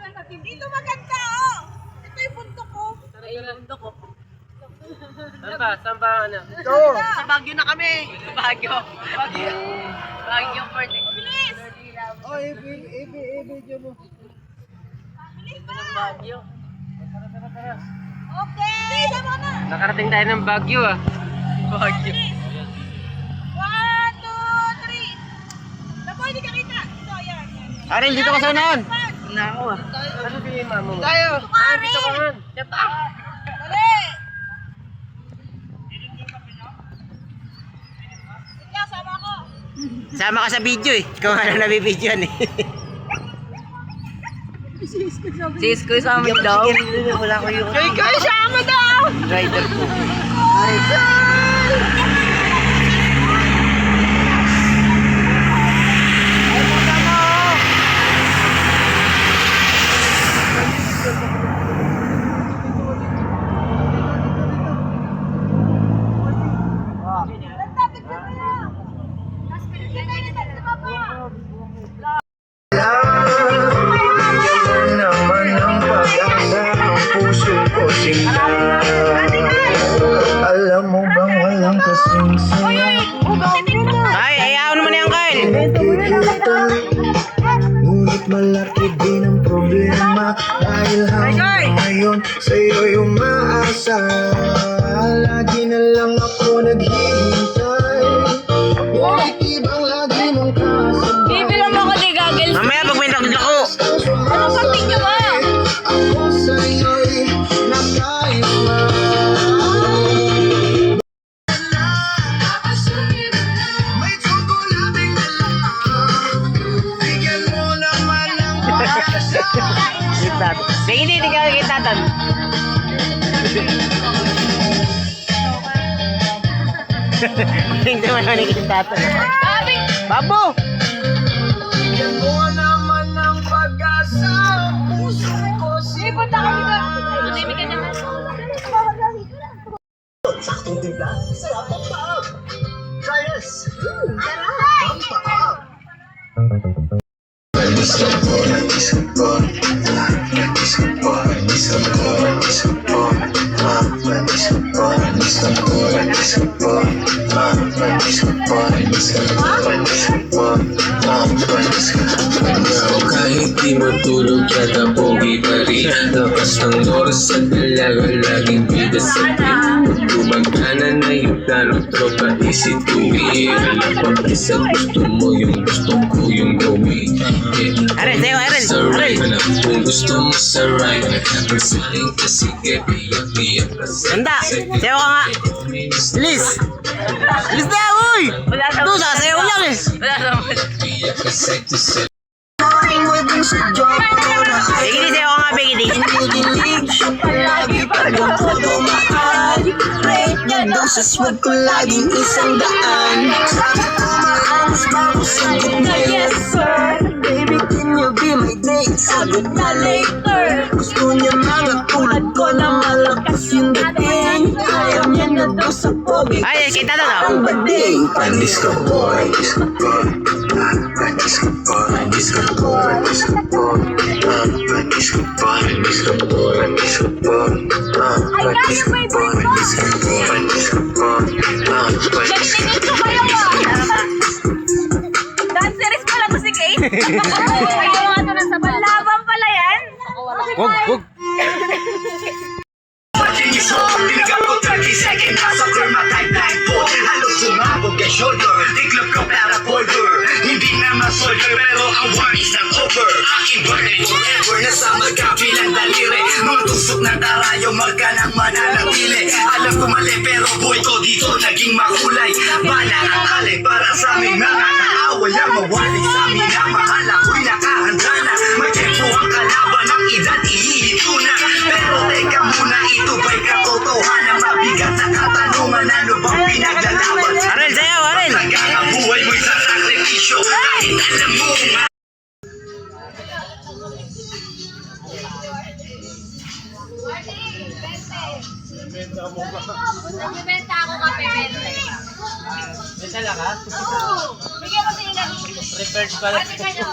Dito maganda, oh. Ito yung bundok ko. Ay, yung bundok ko. Saan ba, ano? Ito. Sa Baguio na kami. Baguio. Baguio for the... Bilis! Oh, i-video mo. Bilis ba? Baguio. Okay! Sama na! Nakarating tayo ng Baguio, ah. Baguio. 1, 2, 3. Naku, hindi ka kita. Ito, yan. Aril, dito ka sa unahan. Nako, ah. Ano si mama mo? Tayo. Ah, dito ka man. Dali! Ikaw, sama ko. Sama ka sa video eh. Ikaw nga lang nabibidyoan eh. Sis ko sa amin daw. Wala ko yung Ikaw, sama daw! rider ko. Naman ang pag-asa ng puso ko sinta. Alam mo bang walang kasing saya? Ay, ayaw naman yung Kyle. Nakikita, ngunit malaki din ang problema. Dahil hanggang ngayon sa'yo'y umaasa. Lagi na lang ako naghihintay. Ngunit ibang lagi mong kasabay. Bibilang ako di gagawin. Mamaya pag may naglako. Ano sa video mo? Ako sa'yo'y nakaiba. May tsukulabing dala. Bigyan mo naman ng pag-asa. Sige, hindi ka kita tan. Hindi naman ako kita tan. Babo! Bigyan mo naman ng pag-asa. Puso ko Punta ka dito. sinta. Ka naman. Saktong timpla, sarap ang paap. Try this. Kahit di matulog yata pogi pa rin. Lakas ng oras at dalaga laging bida sa atin. Gumagana na yung plano tropa isituin. Alam pa isa gusto mo yung gusto ko yung gawin. Aril, sayo, Aril. Sa right Aril. na kung gusto mo sa right. Magsaling ka sige piyak-piyak ka sa Ganda. Sayo ka nga. Bilis. Bilis na, uy. Ito, sasayaw ko lang eh. piyak ka side to side. Bigidi, sayo ka nga, Bigidi. Palagi pagmamahal. Rate niya daw sa swag ko laging 100. Sabi ko maalas ba ako sagot na yes sir. Baby can you be my date? Sagot na later. Gusto niya mga tulad ko na malakas yung dating. Ayaw niya na daw sa pogi. Ay, kita na Ang bading. Disco boy, disco boy, disco boy, disco boy, disco boy, disco boy, disco boy, disco boy, disco boy, disco boy, disco boy, Tingin ko kayo ah. Danceries pala to si Kate. Ayaw nga to ng sabay. Laban pala yan. Wag. Binigyan ko 30 seconds Nasa kurma type 9 po Halos sumabog kay shoulder Tiklop ko para folder Hindi naman soldier Pero ang one is ang over Aking birthday forever Nasa magkabilang daliri Mga tusok na tarayo Magka nang mananatili Alam ko mali pero boy ko dito Naging makulay Bala ang alay para sa aming mga kaaway Ang mawali sa amin na mahal Ako'y nakahanda na May tempo ang kalaban Ang edad ihihito na Pero teka muna ito ba'y katotohanan Mabigat na katanungan Ano bang pinaglalaban Aril, sayo, Aril. Talagang buhay mo'y sa sakripisyo Kahit alam mo Nagbibenta ako kape, bente. May dala ka? Oo. Bigyan ko sila. Prepared pala. Ate kayo.